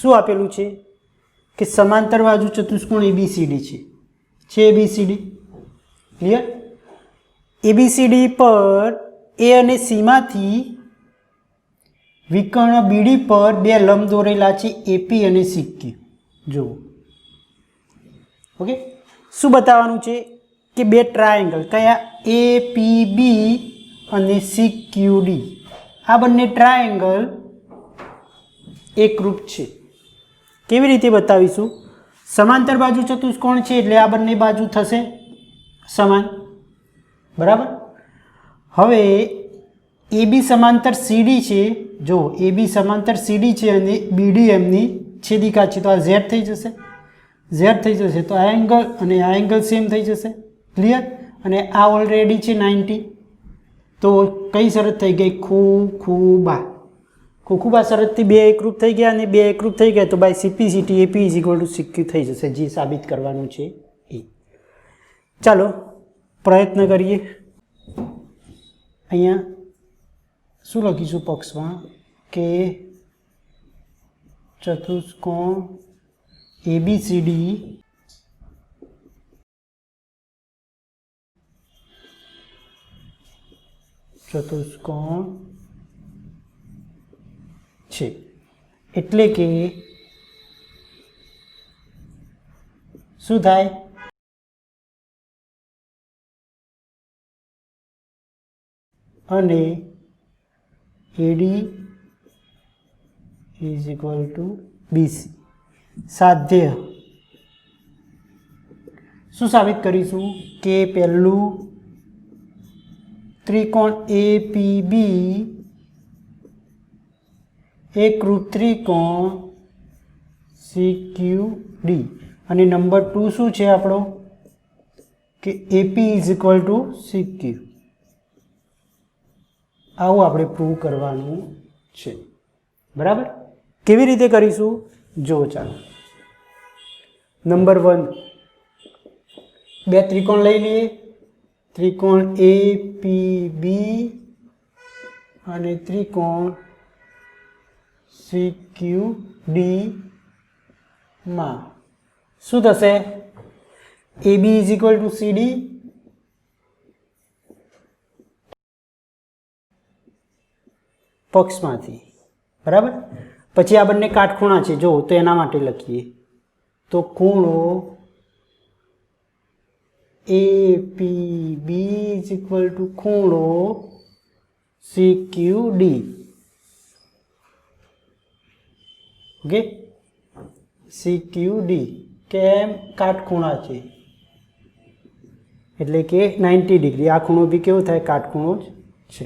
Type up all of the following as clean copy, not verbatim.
શું આપેલું છે કે સમાંતર બાજુ ચતુષ્કોણ ABCD છે ABCD ક્લિયર। ABCD પર A અને C માંથી વિકર્ણ BD પર બે લંબ દોરેલા છે AP અને CQ। જુઓ ઓકે, શું બતાવવાનું છે કે બે ટ્રાયેંગલ કયા APB અને CQD આ બંને ટ્રાયેંગલ એકરૂપ છે। કેવી રીતે બતાવીશું? સમાંતર બાજુ ચતુષ્કોણ છે એટલે આ બંને બાજુ થશે સમાન, બરાબર। હવે AB સમાંતર CD છે, જો AB સમાંતર CD છે અને BD એમની છેદિકા છે, તો આ Z થઈ જશે, Z થઈ જશે તો આ એંગલ અને આ એંગલ સેમ થઈ જશે, ક્લિયર। અને આ ઓલરેડી છે 90, તો કઈ શરત થઈ ગઈ? ખોખુબા શરતથી બે એકરૂપ થઈ ગયા અને બે એકરૂપ થઈ ગયા તો બાય CP/CT AP = CQ થઈ જશે, જે સાબિત કરવાનું છે એ। ચાલો પ્રયત્ન કરીએ। અહીંયા શું લખીશું પક્ષમાં કે ચતુષ્કોણ ABCD ચતુષ્કોણ છે એટલે કે શું થાય? અને AD = BC સાધ્ય। શું સાબિત કરીશું કે પહેલું ત્રિકોણ APB એકરૂપ ત્રિકોણ CQD અને નંબર 2 શું છે આપણો કે AP = CQ। આવું આપણે પ્રૂવ કરવાનું છે, બરાબર। કેવી રીતે કરીશું જો ચાલો, નંબર 1 બે ત્રિકોણ લઈ લઈએ, ત્રિકોણ APB અને ત્રિકોણ CQD માં શું થશે? AB = CD પક્ષમાંથી, બરાબર। પછી આ બંને કાટખૂણા છે, જો તો એના માટે લખીએ તો ખૂણો APB = ખૂણો CQD, ઓકે। CQD કેમ? કાટખૂણા છે એટલે કે 90 ડિગ્રી, આ ખૂણો બી કેવો થાય? કાટખૂણો જ છે।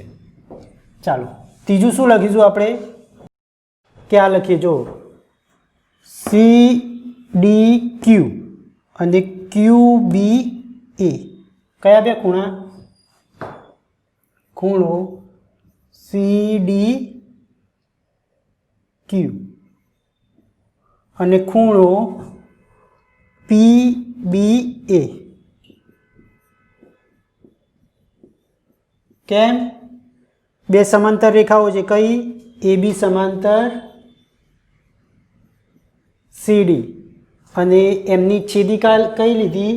ચાલો ત્રીજું શું લખીશું આપણે કે આ લખીએ જો CDQ અને QBA કયા બે ખૂણા? ખૂણો CDQ અને ખૂણો PBA કેમ? બે સમાંતર રેખાઓ છે, કઈ? AB સમાંતર CD અને એમની છેદિકા કઈ લીધી?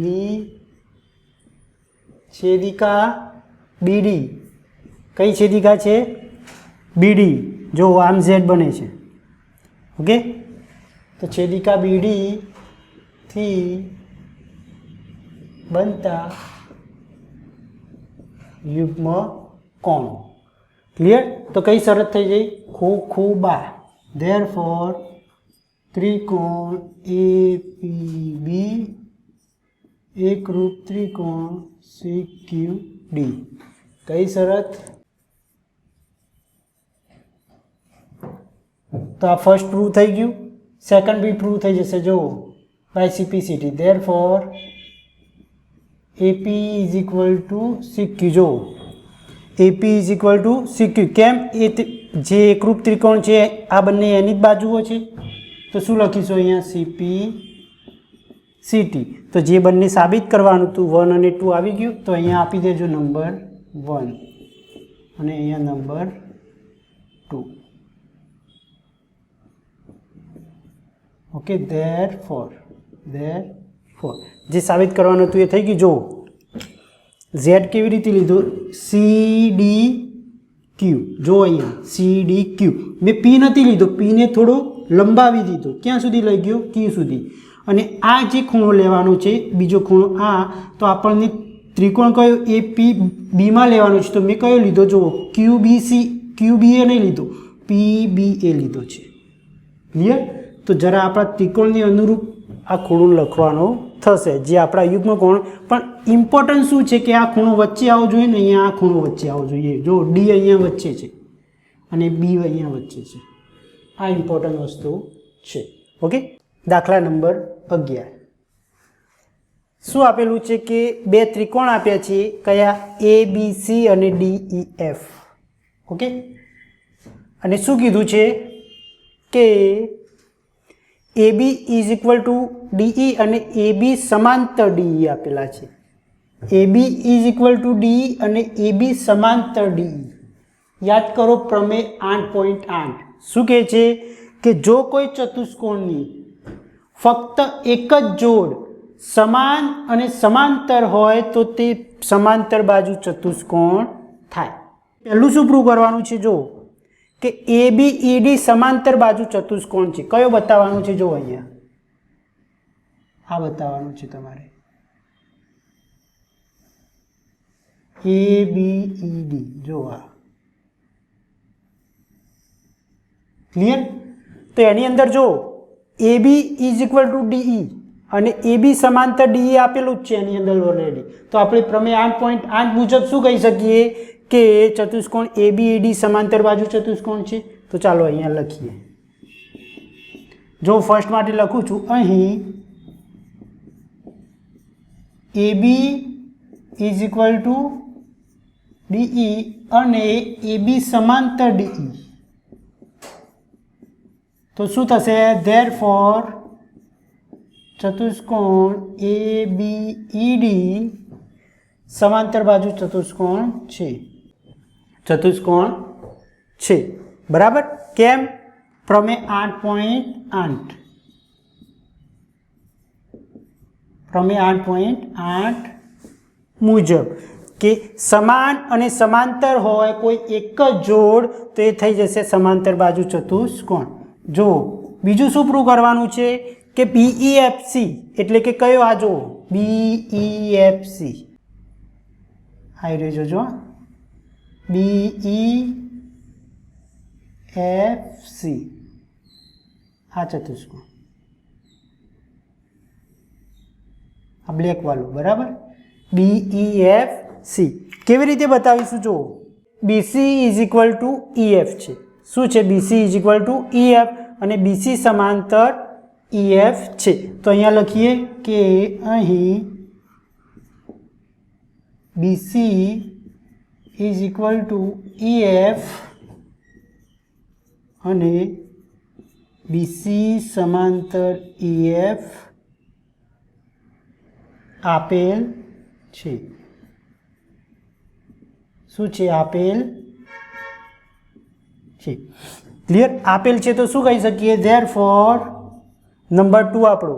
ની છેદિકા BD, કઈ છેદિકા છે? BD, જો આમ Z બને છે, ઓકે। તો છેદિકા BD થી બનતા યુગ્મ કોણ, ક્લિયર। તો કઈ શરત થઈ ગઈ? ખોખુબા। ધેરફોર ત્રિકોણ APB એકરૂપ ત્રિકોણ CQD કઈ શરત? તો આ ફર્સ્ટ પ્રૂવ થઈ ગયું, સેકન્ડ બી પ્રૂવ થઈ જશે જો by CP/CT। Therefore AP = CQ, જો AP = CQ કેમ? એ જે એકરૂપ ત્રિકોણ છે આ બંને એની જ બાજુઓ છે, તો શું લખીશું અહીંયા? CP/CT। તો જે બંને સાબિત કરવાનું હતું 1 અને 2 આવી ગયું, તો અહીંયા આપી દેજો નંબર 1 અને અહીંયા નંબર 2। ઓકે, ધેરફોર જે સાબિત કરવાનું હતું એ થઈ ગયું. જો ઝેડ કેવી રીતે લીધું, CDQ. જો અહીંયા CDQ મેં P નથી લીધો, Pને થોડો લંબાવી દીધો. ક્યાં સુધી લઈ ગયો, Q સુધી. અને આ જે ખૂણો લેવાનો છે, બીજો ખૂણો આ, તો આપણને ત્રિકોણ કયો APBમાં લેવાનો છે. તો મેં કયો લીધો, જો QBA નહીં લીધો, PBA લીધો છે. ક્લિયર? તો જરા આપણા ત્રિકોણની અનુરૂપ આ ખૂણો લખવાનો થશે, જે આપણા યુગ્મ કોણ. પણ ઇમ્પોર્ટન્ટ શું છે કે આ ખૂણો વચ્ચે આવવો જોઈએ ને અહીંયા આ ખૂણો વચ્ચે આવવો જોઈએ. જો D અહીંયા વચ્ચે છે અને B અહીંયા વચ્ચે છે. આ ઇમ્પોર્ટન્ટ વસ્તુ છે. ઓકે, દાખલા નંબર 11. શું આપેલું છે કે બે ત્રિકોણ આપ્યા છે, કયા, ABC અને DEF. ઓકે, અને શું કીધું છે કે AB is equal to DE અને AB સમાંતર DE આપેલા છે. AB is equal to DE અને AB સમાંતર DE. યાદ કરો પ્રમેય 8.8 શું કહે છે કે જો કોઈ ચતુષ્કોણની ફક્ત એક જ જોડ સમાન અને સમાંતર હોય તો તે સમાંતર બાજુ ચતુષ્કોણ થાય. પહેલું શું પ્રૂવ કરવાનું છે, જો કે ABED સમાંતર બાજુ ચતુષ્કોણ છે. કયો બતાવવાનું છે, જો અહીંયા આ બતાવવાનું છે તમારે, ABED. જો આ ક્લિયર? તો એની અંદર જો AB is equal to DE અને AB સમાંતર DE આપેલું જ છે એની અંદર ઓલરેડી. તો આપણે પ્રમેય 8.8 મુજબ શું કહી શકીએ કે ચતુષ્કોણ ABED સમાંતર બાજુ ચતુષ્કોણ છે. તો ચાલો અહીંયા લખીએ. જો ફર્સ્ટ માટે લખું છું, અહીં AB is equal to DE અને AB સમાંતર DE. તો શું થશે, ધેરફોર ચતુષ્કોણ ABED સમાંતર બાજુ ચતુષ્કોણ છે. બરાબર? કેમ? પ્રમેય 8.8 મુજબ કે સમાન અને સમાંતર હોય કોઈ એક જ જોડ તો એ થઈ જશે સમાંતર બાજુ ચતુષ્કોણ. જો બીજું શું પ્રૂવ કરવાનું છે કે BEFC એટલે કે કયો, આ જો BEFC આવી રહ્યો જોજો, BEFC આ ચતુષ્કોણ, આ બ્લેક વાળું. બરાબર? BEFC કેવી રીતે બતાવીશું, જો BC is equal to EF છે. શું છે, BC is equal to EF અને BC સમાંતર EF છે. તો અહીંયા લખીએ કે અહીં BC is equal to EF અને BC સમાંતર EF આપેલ છે. શું છે, આપેલ છે. ક્લિયર? આપેલ છે તો શું કહી શકીએ, ધેરફોર નંબર 2 આપણો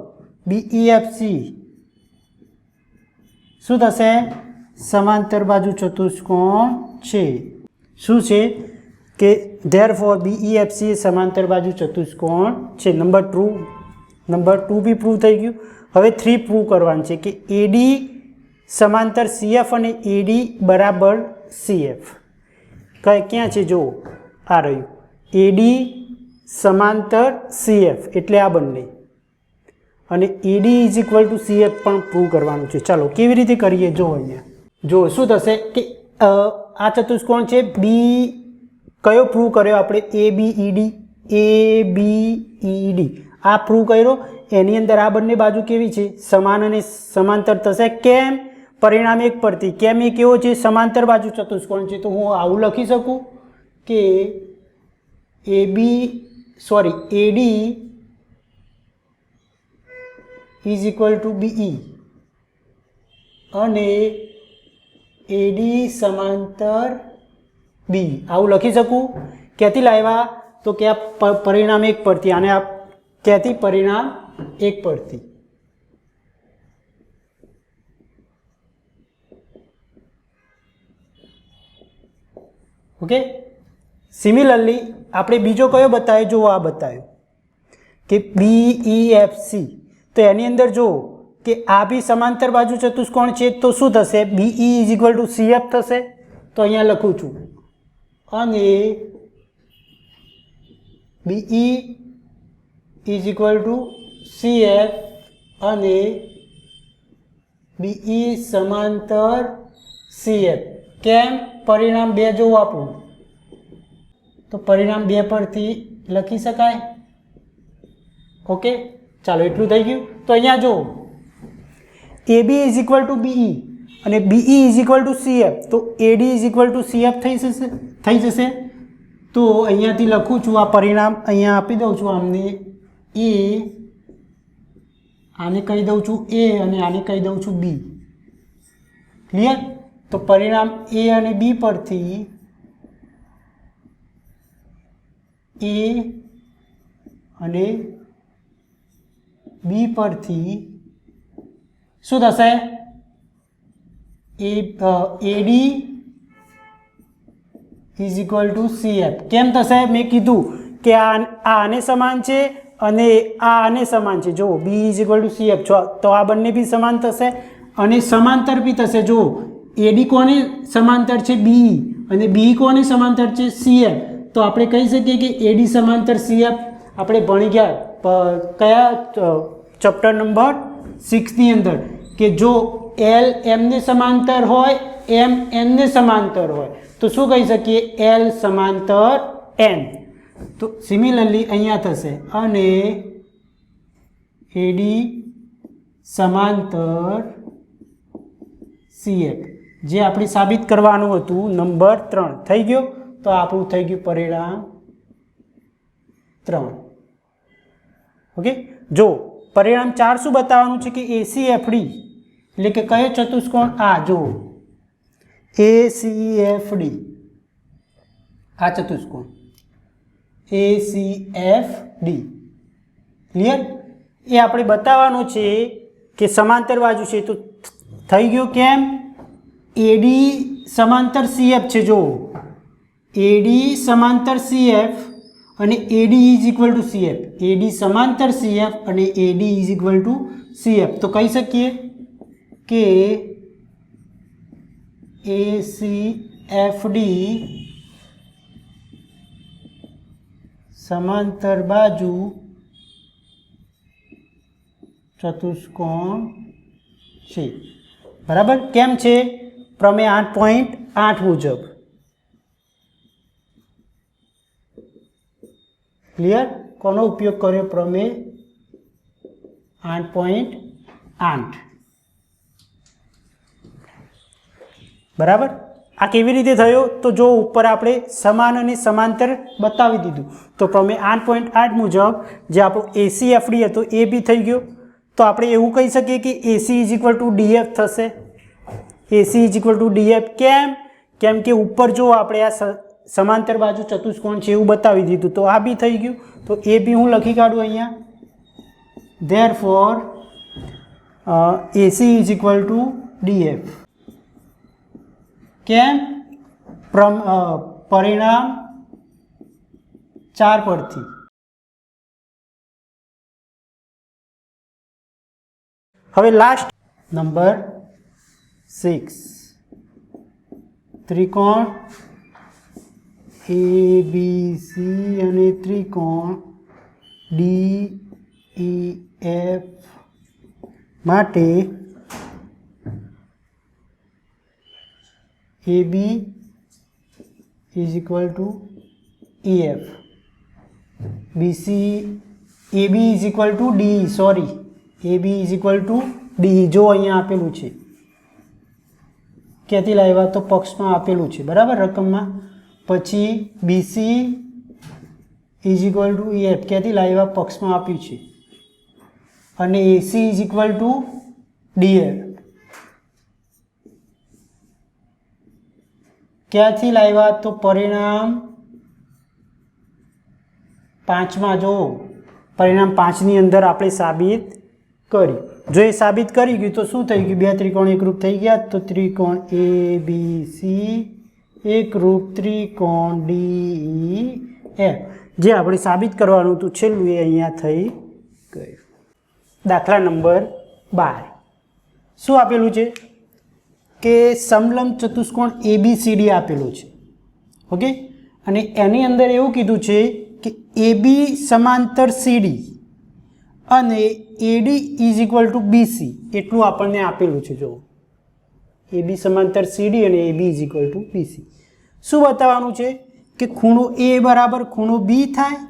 BEFC શું થશે, સમાંતર બાજુ ચતુષ્કોણ છે. શું છે કે ધેરફોર BEFC સમાંતર બાજુ ચતુષ્કોણ છે. નંબર 2 બી પ્રૂવ થઈ ગયું. હવે 3 પ્રૂવ કરવાનું છે કે AD સમાંતર CF અને AD બરાબર CF. ક્યાં છે, જો આ રહ્યું AD સમાંતર CF એટલે આ બંને, અને AD is equal to CF પણ પ્રૂવ કરવાનું છે. ચાલો કેવી રીતે કરીએ, જો અહીંયા જો શું થશે કે આ ચતુષ્કોણ છે કયો પ્રૂવ કર્યો આપણે, ABED આ પ્રૂવ કર્યો. એની અંદર આ બંને બાજુ કેવી છે, સમાન અને સમાંતર થશે. કેમ? પરિણામ એક પરથી. કેમ? એ કેવો છે, સમાંતર બાજુ ચતુષ્કોણ છે. તો હું આવું લખી શકું કે AD is equal to BE અને AD સમાંતર B આવું લખી શકું. ક્યાંથી લાવ્યા? તો કે આ પરિણામ એક પરથી, આને ક્યાંથી? પરિણામ 1 પરથી. ઓકે. સિમિલરલી આપણે બીજો કયો બતાવ્યો? જો આ બતાવ્યો કે BEFC. તો એની અંદર જો કે આ બી સમાંતર બાજુ ચતુષ્કોણ છે, તો શું થશે? BE = CF થશે. તો અહીંયા લખું છું, અને BE = CF અને BE સમાંતર CF. કેમ? પરિણામ 2 જો આપણું, તો પરિણામ 2 પરથી લખી શકાય. ઓકે, ચાલો એટલું થઈ ગયું. તો અહીંયા જો AB = BE અને BE = CF, તો AD = CF થઈ જશે. તો અહીંયાથી લખું છું આ પરિણામ, અહીંયા આપી દઉં છું આમને A, આને કહી દઉં છું A અને આને કહી દઉં છું B. ક્લિયર? તો પરિણામ A અને B પરથી A અને B પરથી શું થશે? AD = CF. કેમ થશે? મેં કીધું કે આ આને સમાન છે અને આ આને સમાન છે. જો B = CF તો આ બંને બી સમાન થશે અને સમાંતર બી થશે. જો AD કોને સમાંતર છે? BE, અને BE કોને સમાંતર છે? CF. તો આપણે કહી શકીએ કે AD સમાંતર CF. આપણે ભણી ગયા કયા ચેપ્ટર નંબર 6 ની અંદર કે જો L M ને સમાંતર હોય, M N ને સમાંતર હોય, તો શું કહી શકીએ? L સમાંતર M. તો સિમિલરલી અહીંયા થશે, અને AD સમાંતર CF, જે આપણે સાબિત કરવાનું હતું. નંબર 3 થઈ ગયો. તો આપણું થઈ ગયું પરિણામ 3. ઓકે. જો પરિણામ 4 શું બતાવવાનું છે? કે ACFD એટલે કે કયો ચતુષ્કોણ? આ જો ACFD, આ ચતુષ્કોણ ACFD. ક્લિયર? એ આપણે બતાવવાનું છે કે સમાંતર બાજુ છે. તો થઈ ગયું. કેમ? AD સમાંતર CF છે. જો AD સમાંતર CF અને AD = CF. AD સમાંતર CF અને AD = CF. તો કહી શકીએ કે ACFD સમાંતર બાજુ ચતુષ્કોણ છે. બરાબર? કેમ છે? પ્રમેય 8.8 મુજબ. ક્લિયર? કોનો ઉપયોગ કર્યો? પ્રમેય 8.8. બરાબર? આ કેવી રીતે થયો? તો જો ઉપર આપણે સમાન અને સમાંતર બતાવી દીધું. તો પ્રમેય 8.8 મુજબ જે આપણો ACFD હતો એ બી થઈ ગયો. તો આપણે એવું કહી શકીએ કે AC = DF થશે. AC = DF. કેમ કે ઉપર જો આપણે આ સમાંતર બાજુ ચતુષ્કોણ છે એવું બતાવી દીધું. તો આ બી થઈ ગયું. તો એ બી હું લખી કાઢું અહીંયા. Therefore AC = DF. કેમ? પરિણામ 4 પરથી. હવે લાસ્ટ નંબર 6, ત્રિકોણ ABC અને ત્રિકોણ DEF માટે AB = EF, BC AB = DE. Sorry, AB = DE. જો અહીંયા આપેલું છે, ક્યાંથી લાવ્યા? તો પક્ષમાં આપેલું છે. બરાબર? રકમમાં. પછી BC = EF, ક્યાંથી લાવ્યા? પક્ષમાં આપ્યું છે. અને AC = DF, ક્યાંથી લાવ્યા? તો પરિણામ 5માં જો પરિણામ 5 ની અંદર આપણે સાબિત કર્યું. જો એ સાબિત કરી ગયું તો શું થઈ ગયું? બે ત્રિકોણ એકરૂપ થઈ ગયા. તો ત્રિકોણ ABC એકરૂપ ત્રિકોણ DEF જે આપણે સાબિત કરવાનું હતું છેલ્લું એ અહીંયા થઈ ગયું. દાખલા નંબર 12 શું આપેલું છે કે સમલંબ ચતુષ્કોણ ABCD આપેલું છે. ઓકે, અને એની અંદર એવું કીધું છે કે AB સમાંતર CD અને AD is equal to BC એટલું આપણને આપેલું છે. જો AB સમાંતર CD અને AB is equal to BC શું બતાવવાનું છે કે ખૂણો A બરાબર ખૂણો B થાય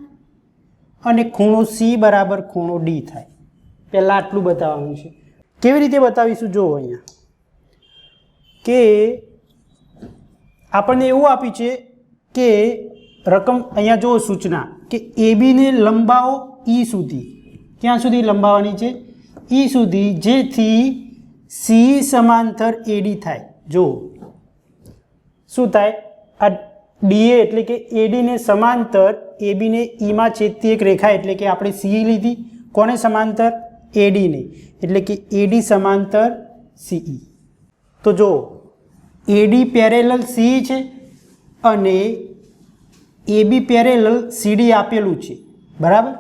અને ખૂણો C બરાબર ખૂણો D થાય. પહેલાં આટલું બતાવવાનું છે. કેવી રીતે બતાવીશું? જો અહીંયા કે આપણને એવું આપ્યું છે કે રકમ અહીંયા જો સૂચના કે ABને લંબાવો E સુધી. ક્યાં સુધી લંબાવવાની છે? E સુધી, જેથી C સમાંતર AD થાય. જો શું થાય? આ DA એટલે કે AD ને સમાંતર AB ને E માં છેદતી એક રેખા એટલે કે આપણે C લીધી. કોને સમાંતર? AD ને, એટલે કે AD સમાંતર CE. તો જો AD પેરેલલ CE છે અને AB પેરેલલ CD આપેલું છે. બરાબર?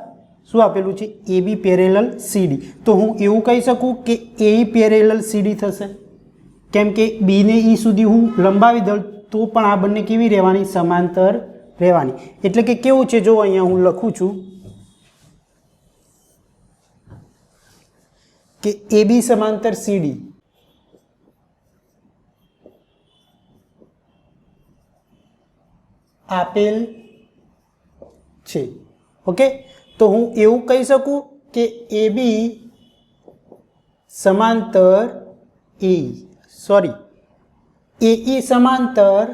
શું આપેલું છે? AB parallel CD. તો હું એવું કહી શકું કે AE પેરેલલ CD થશે, કેમ કે B ને E સુધી હું લંબાવી દઉં તો પણ આ બંને કેવી રહેવાની? સમાંતર રહેવાની. એટલે કે કેવું છે? જો અહીંયા હું લખું છું કે AB સમાંતર CD આપેલ છે. ઓકે, તો હું એવું કહી શકું કે AB સમાંતર AE સમાંતર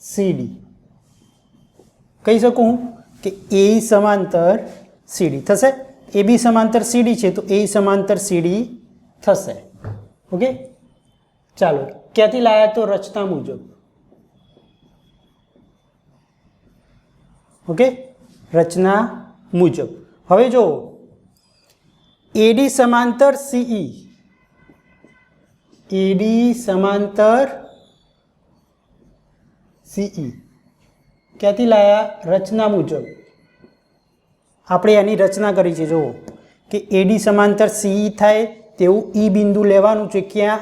CD કહી શકું હું કે AE સમાંતર CD થશે. AB સમાંતર CD છે તો AE સમાંતર CD થશે. ઓકે, ચાલો ક્યાંથી લાયા? તો રચના મુજબ. ઓકે, રચના મુજબ. હવે જો AD સમાંતર CE, AD સમાંતર CE ક્યાંથી લાયા? રચના મુજબ. આપણે એની રચના કરી છે. જુઓ કે AD સમાંતર CE થાય તેવું E બિંદુ લેવાનું છે. ક્યાં?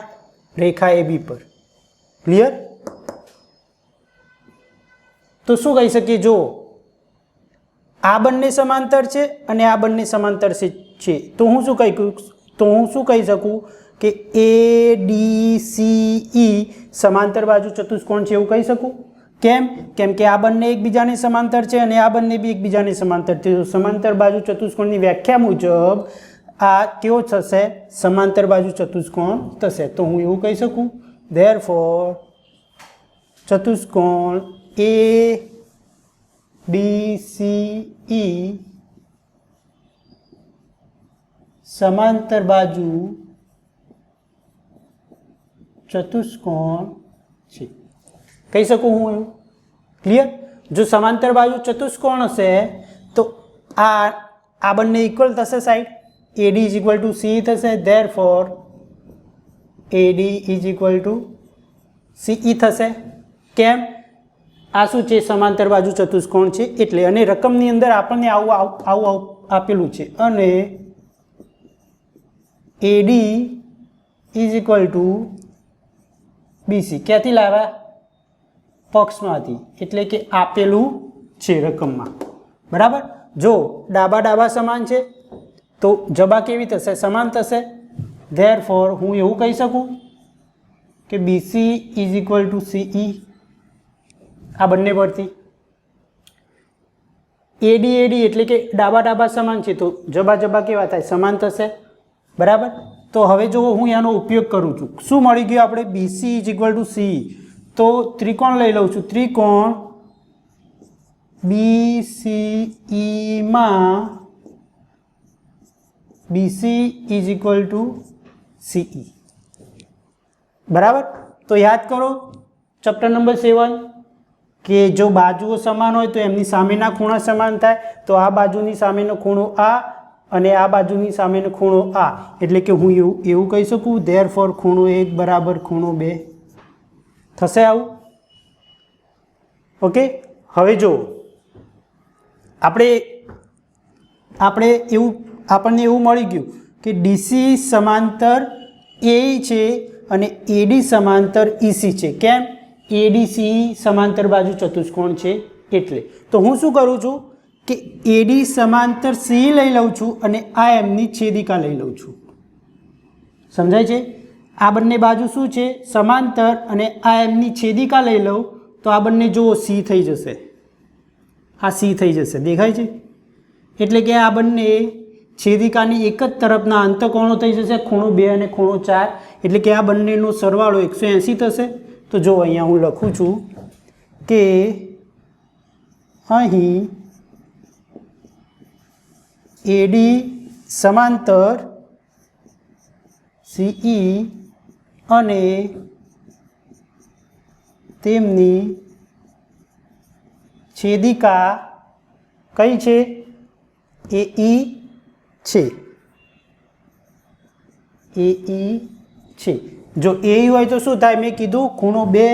રેખા AB પર. ક્લિયર? તો શું કહી શકીએ? જો આ બંને સમાંતર છે અને આ બંને સમાંતર છે તો હું શું કહી શકું કે ADCE સમાંતર બાજુ ચતુષ્કોણ છે એવું કહી શકું. કેમ? કેમ કે આ બંને એકબીજાને સમાંતર છે અને આ બંને બી એકબીજાને સમાંતર છે. સમાંતર બાજુ ચતુષ્કોણની વ્યાખ્યા મુજબ આ કેવો થશે? સમાંતર બાજુ ચતુષ્કોણ થશે. તો હું એવું કહી શકું, ધેરફોર ચતુષ્કોણ ADCE સમાંતર બાજુ ચતુષ્કોણ છે. કહી શકું હું એવું? ક્લિયર? જો સમાંતર બાજુ ચતુષ્કોણ હશે તો આ બંને ઇક્વલ થશે side. AD is equal to CE થશે. Therefore AD is equal to CE થશે. કેમ? આ શું છે? સમાંતર બાજુ ચતુષ્કોણ છે એટલે. અને રકમની અંદર આપણને આવું આપેલું છે. અને AD is equal to BC ક્યાંથી લાવ્યા? પક્ષમાંથી, એટલે કે આપેલું છે રકમમાં. બરાબર? જો ડાબા સમાન છે તો જબા કેવી થશે? સમાન થશે. ધેરફોર હું એવું કહી શકું કે BC is equal to CE. આ બંને પરથી AD એટલે કે ડાબા સમાન છે તો જબા કેવા થાય? સમાન થશે. બરાબર? તો હવે જો હું એનો ઉપયોગ કરું છું, શું મળી ગયું આપણે? BC is equal to CE. તો ત્રિકોણ લઈ લઉં છું. ત્રિકોણ BCE માં BC is equal to CE. બરાબર? તો યાદ કરો ચેપ્ટર નંબર 7 કે જો બાજુઓ સમાન હોય તો એમની સામેના ખૂણા સમાન થાય, તો આ બાજુની સામેનો ખૂણો આ અને આ બાજુની સામેનો ખૂણો આ, એટલે કે હું એવું કહી શકું ધેરફોર ખૂણો 1 બરાબર ખૂણો 2 થશે આવું. ઓકે, હવે જો આપણને એવું મળી ગયું કે ડીસી સમાંતર એ છે અને એડી સમાંતર ઈસી છે. કેમ? એડીસી સમાંતર બાજુ ચતુષ્કોણ છે એટલે. તો હું શું કરું છું કે એડી સમાંતર સી લઈ લઉં છું અને આ એમની છેદિકા લઈ લઉં છું. સમજાય છે? આ બંને બાજુ શું છે? સમાંતર, અને આ એમની છેદિકા લઈ લઉં તો આ બંને જુઓ સી થઈ જશે, આ સી થઈ જશે, દેખાય છે? એટલે કે આ બંને છેદિકાની એક જ તરફના અંતકોણો થઈ જશે, ખૂણો 2 અને ખૂણો 4, એટલે કે આ બંનેનો સરવાળો 180 થશે. તો જો અહીંયા હું લખું છું કે અહીં એડી સમાંતર સીઈ અને તેમની છેદિકા કઈ છે? એઈ છે. એઈ છે. જો એઈ હોય તો શું થાય? મેં કીધું ખૂણો 2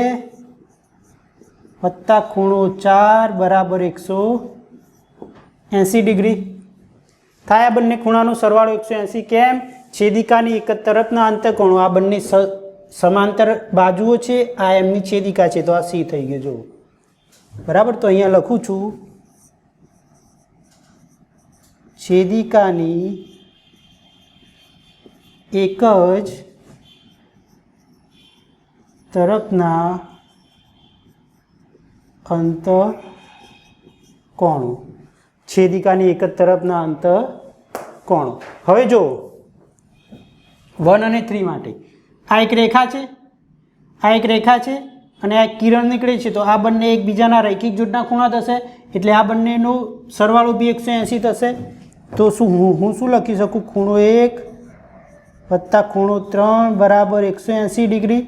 વત્તા ખૂણો 4 બરાબર 180 ડિગ્રી થાય. આ બંને ખૂણાનો સરવાળો 180. કેમ? છેદિકાની એક જ તરફના અંતકોણો, આ બંને સમાંતર બાજુઓ છે, આ એમની છેદિકા છે, તો આ સી થઈ ગયું. જો બરાબર. તો અહીંયા લખું છું છેદિકાની એક જ તરફના અંતકોણો, છેદિકાની એક જ તરફના અંતકોણો. હવે જો 1 અને 3 માટે આ એક રેખા છે, આ એક રેખા છે અને આ કિરણ નીકળે છે, તો આ બંને એકબીજાના રૈખિક જોડના ખૂણા થશે, એટલે આ બંનેનો સરવાળો બી 180 થશે. તો હું શું લખી શકું? ખૂણો 1 વત્તા ખૂણો 3 બરાબર 180 ડિગ્રી.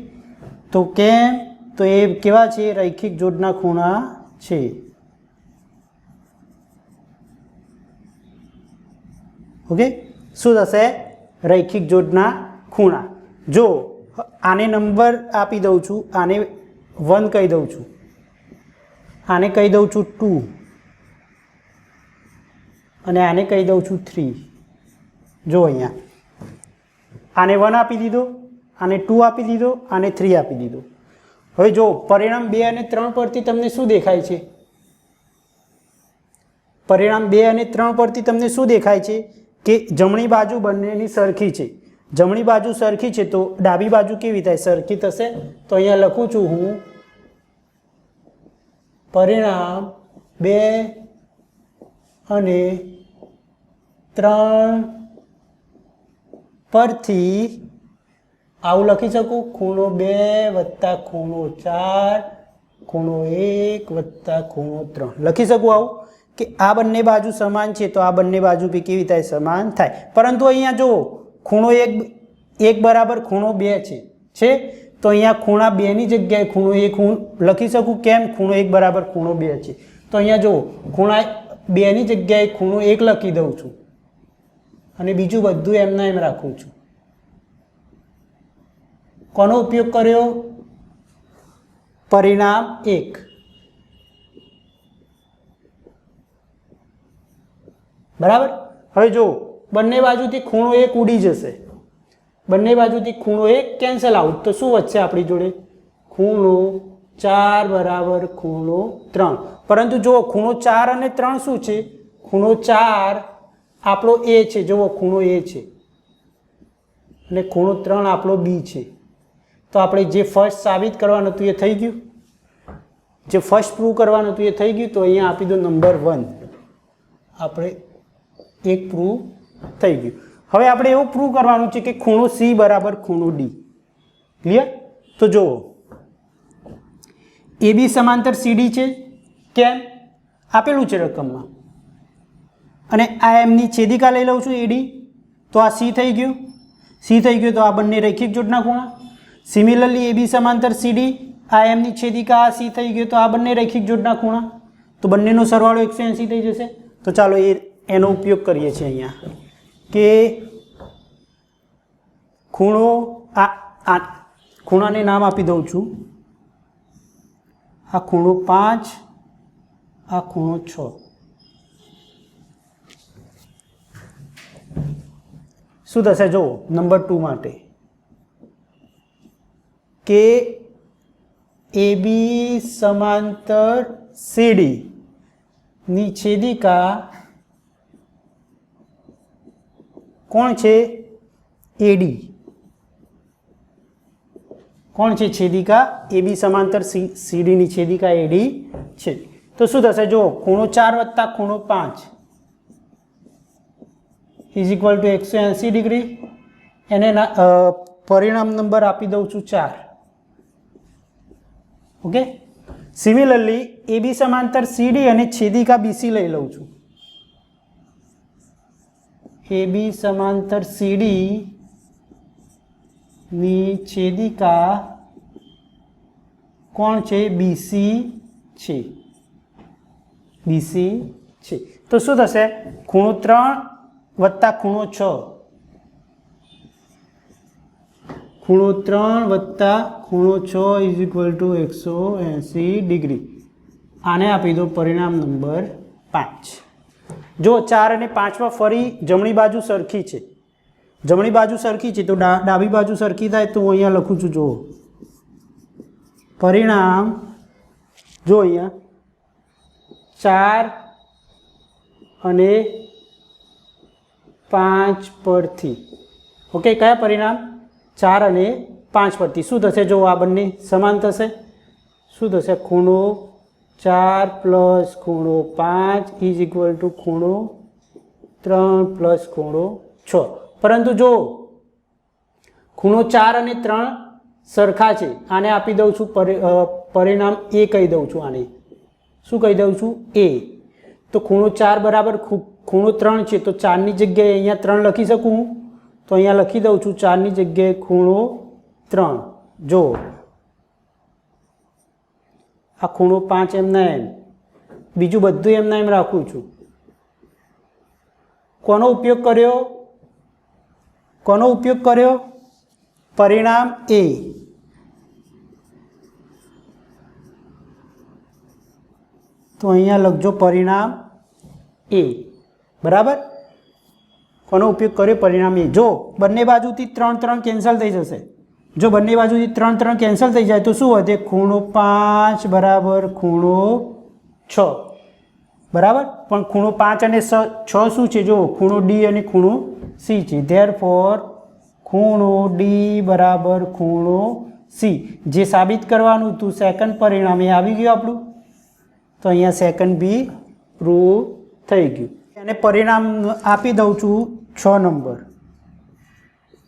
તો કેમ? તો એ કેવા છે? રૈખિક જોડના ખૂણા છે. ઓકે, શું થશે? રૈખિક જોડના ખૂણા. જો આને નંબર આપી દઉં છું, આને 1 કહી દઉં છું, આને કહી દઉં છું 2 અને આને કહી દઉં છું 3. જો અહીંયા આને 1 આપી દીધો, આને 2 આપી દીધો, આને 3 આપી દીધો. હવે જો પરિણામ 2 અને 3 પરથી તમને શું દેખાય છે? પરિણામ 2 અને 3 પરથી તમને શું દેખાય છે? કે જમણી બાજુ બંનેની સરખી છે. જમણી બાજુ સરખી છે તો ડાબી બાજુ કેવી થાય? સરખી થશે. તો અહીંયા લખું છું હું પરિણામ 2 અને 3 પરથી આવું લખી શકું, ખૂણો 2 વત્તા ખૂણો 4 ખૂણો 1 વત્તા ખૂણો 3 લખી શકું આવું, કે આ બંને બાજુ સમાન છે તો આ બંને બાજુ બી કેવી થાય? સમાન થાય. પરંતુ અહીંયા જુઓ ખૂણો 1 બરાબર ખૂણો 2 છે, તો અહીંયા ખૂણા 2 ની જગ્યાએ ખૂણો 1 હું લખી શકું. કેમ? ખૂણો 1 બરાબર ખૂણો 2 છે. તો અહીંયા જુઓ ખૂણા 2 ની જગ્યાએ ખૂણો 1 લખી દઉં છું અને બીજું બધું એમના એમ રાખું છું. કોનો ઉપયોગ કર્યો? પરિણામ 1. બરાબર. હવે જો બંને બાજુથી ખૂણો 1 ઉડી જશે, બંને બાજુથી ખૂણો 1 કેન્સલ આઉટ, તો શું વધશે આપણી જોડે? ખૂણો 4 બરાબર ખૂણો 3. પરંતુ જુઓ ખૂણો 4 અને 3 શું છે? ખૂણો 4 આપણો એ છે, જુઓ ખૂણો એ છે અને ખૂણો 3 આપણો બી છે. તો આપણે જે ફર્સ્ટ સાબિત કરવાનું હતું એ થઈ ગયું, જે ફર્સ્ટ પ્રૂવ કરવાનું હતું એ થઈ ગયું. તો અહીંયા આપી દો નંબર 1, આપણે એક પ્રૂવ થઈ ગયું. હવે આપણે એવું પ્રૂવ કરવાનું છે કે ખૂણો સી બરાબર ખૂણો ડી. ક્લિયર? તો જુઓ એ બી સમાંતર સીડી છે. કેમ? આપેલું છે રકમમાં. અને આ એમની છેદિકા લઈ લઉં છું એડી, તો આ સી થઈ ગયું. સી થઈ ગયું તો આ બંને રૈખિક જોડના ખૂણા. સિમિલરલી એ બી સમાંતર સીડી આ એમની છેદિકા આ સી થઈ ગયો, તો આ બંને રૈખિક જોડના ખૂણા, તો બંનેનો સરવાળો 180 થઈ જશે. તો ચાલો એનો ઉપયોગ કરીએ છીએ અહીંયા કે ખૂણો આ ખૂણાને નામ આપી દઉં છું. આ ખૂણો 5, આ ખૂણો 6. શું થશે જુઓ નંબર 2 માટે કે AB સમાંતર CD ની છેદિકા કોણ છે? AD. કોણ છે છેદિકા? AB સમાંતર CD ની છેદિકા AD છે. તો શું થશે જો ખૂણો 4 વત્તા ખૂણો 5 ઇઝ ઇક્વલ ટુ 180 ડિગ્રી. એને પરિણામ નંબર આપી દઉં છું 4. ઓકે. સિમિલરલી AB સમાંતર CD અને છેદિકા BC લઈ લઉં છું. AB સમાંતર CD ની છેદિકા કોણ છે? BC છે. BC છે. તો શું થશે? ખૂણો 3 વત્તા ખૂણો 6, ખૂણો 3 વત્તા ખૂણો 6 ઇઝ ઇક્વલ ટુ 180 ડિગ્રી. આને આપી દો પરિણામ નંબર 5. જો 4 અને 5માં ફરી જમણી બાજુ સરખી છે, જમણી બાજુ સરખી છે તો ડાબી બાજુ સરખી થાય તો હું અહીંયા લખું છું. જુઓ પરિણામ, જો અહીંયા 4 અને 5 પરથી. ઓકે, કયા પરિણામ? 4 અને 5 પરથી. શું થશે જો આ બંને સમાન થશે? શું થશે? ખૂણો 4 પ્લસ ખૂણો 5 ઇઝ ઇક્વલ ટુ ખૂણો 3 પ્લસ ખૂણો 6. પરંતુ જો ખૂણો 4 અને 3 સરખા છે, આને આપી દઉં છું પરિણામ A કહી દઉં છું. આને શું કહી દઉં છું? A. તો ખૂણો 4 બરાબર ખૂણો 3 છે, તો 4 ની જગ્યાએ અહીંયા 3 લખી શકું હું? તો અહીંયા લખી દઉં છું 4 ની જગ્યાએ ખૂણો 3. જો આ ખૂણો 5 એમના એમ, બીજું બધું એમના એમ રાખું છું. કોનો ઉપયોગ કર્યો? કોનો ઉપયોગ કર્યો? પરિણામ A. તો અહીંયા લખજો પરિણામ A. બરાબર? કોનો ઉપયોગ કર્યો? પરિણામ A. જો બંને બાજુથી 3 3 કેન્સલ થઈ જશે. જો બંને બાજુથી 3 3 કેન્સલ થઈ જાય તો શું વધે? ખૂણો 5 બરાબર ખૂણો 6. બરાબર? પણ ખૂણો 5 અને 6 શું છે? જો ખૂણો D અને ખૂણો C છે. ધેરફોર ખૂણો D બરાબર ખૂણો C. જે સાબિત કરવાનું હતું સેકન્ડ પરિણામ એ આવી ગયું આપણું. તો અહીંયા સેકન્ડ બી પ્રૂવ થઈ ગયું. અને પરિણામ આપી દઉં છું 6 નંબર.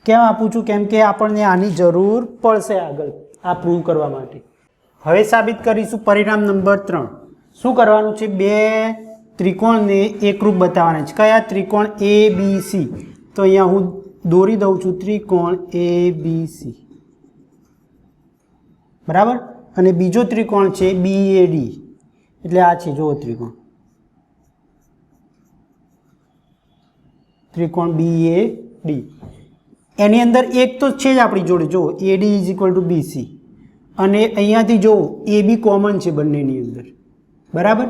કેમ આપું છું? કેમ કે આપણને આની જરૂર પડશે આગળ આ પ્રૂવ કરવા માટે. હવે સાબિત કરીશું પરિણામ નંબર 3. શું કરવાનું છે? બે ત્રિકોણને એકરૂપ બતાવવાના છે. કયા? ત્રિકોણ ABC. તો અહીંયા હું દોરી દઉં છું ત્રિકોણ ABC. બરાબર? અને બીજો ત્રિકોણ છે BAD. એટલે આ છે જુઓ ત્રિકોણ BAD. એની અંદર એક તો છે જ આપણી જોડે. જો AD is equal to BC. અને અહીંયાથી જો AB કોમન છે બંનેની અંદર. બરાબર?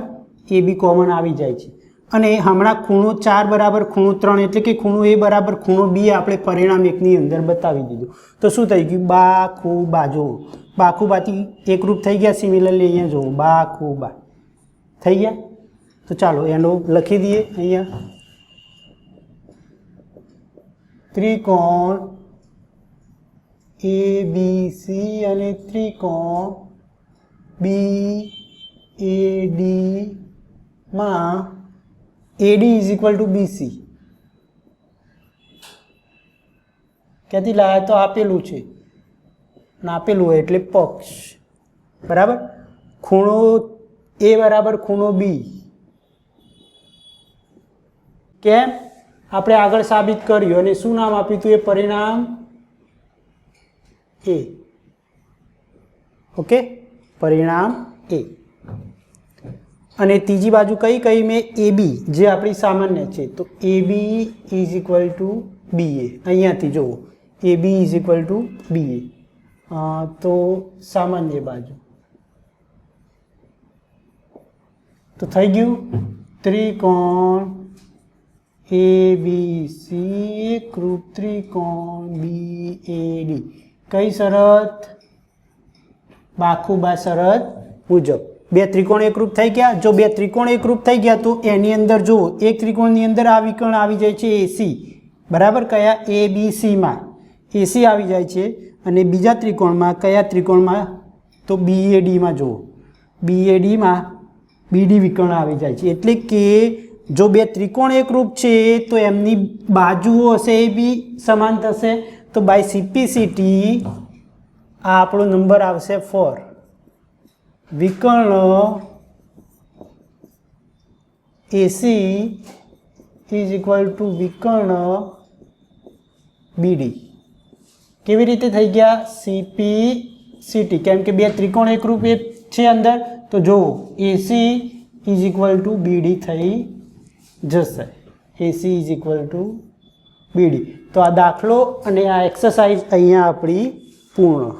AB કોમન આવી જાય છે. અને હમણાં ખૂણો 4 બરાબર ખૂણો 3 એટલે કે ખૂણો A બરાબર ખૂણો B આપણે પરિણામ 1 ની અંદર બતાવી દીધું. તો શું થઈ ગયું? બાખુબા. જો બાખુબાથી એકરૂપ થઈ ગયા. સિમિલરલી અહીંયા જો બાખુબા થઈ ગયા. તો ચાલો એનો લખી દઈએ અહીંયા. ત્રિકોણ ABC અને ત્રિકોણ BAD માં AD is equal to BC. ક્યાંથી લાવ્યા? તો આપેલું છે, આપેલું હોય એટલે પક્ષ. બરાબર? ખૂણો A બરાબર ખૂણો B. કેમ? આપણે આગળ સાબિત કર્યું અને શું નામ આપ્યું હતું? એ પરિણામ A. ઓકે, પરિણામ એ. અને ત્રીજી બાજુ કઈ કઈ મેં એ બી જે આપણી સામાન્ય છે, તો એ બી ઇઝ ઇક્વલ ટુ બી એ. અહીંયાથી જુઓ એ બી ઇઝ ઇક્વલ ટુ બી એ, તો સામાન્ય બાજુ તો થઈ ગયું ત્રિકોણ એ બી સી એકરૂપ ત્રિકોણ બી એ ડી. કઈ શરત? બાખુબા શરત મુજબ. બે ત્રિકોણ એકરૂપ થઈ ગયા. જો બે ત્રિકોણ એકરૂપ થઈ ગયા તો એની અંદર જો એક ત્રિકોણની અંદર આ વિકર્ણ આવી જાય છે એસી, બરાબર? કયા? એ બી સીમાં એસી આવી જાય છે. અને બીજા ત્રિકોણમાં કયા ત્રિકોણમાં? તો બીએડીમાં જુઓ, બીએડીમાં બીડી વિકર્ણ આવી જાય છે. એટલે કે જો બે ત્રિકોણ એકરૂપ છે તો એમની બાજુઓ હશે એ બી સમાન થશે. તો બાય સિમ્પ્લિસિટી આ આપણો નંબર આવશે 4. વિકર્ણ એસી ઇઝ ઇક્વલ ટુ વિકર્ણ બીડી. કેવી રીતે થઈ ગયા? સીપી સીટી, કેમ કે બે ત્રિકોણ એકરૂપ છે અંદર. તો જો એસી ઇઝ ઇક્વલ ટુ બીડી થઈ જશે. એસી ઇઝ ઇક્વલ ટુ બીડી. તો આ દાખલો અને આ એક્સરસાઇઝ અહીંયા આપણી પૂર્ણ.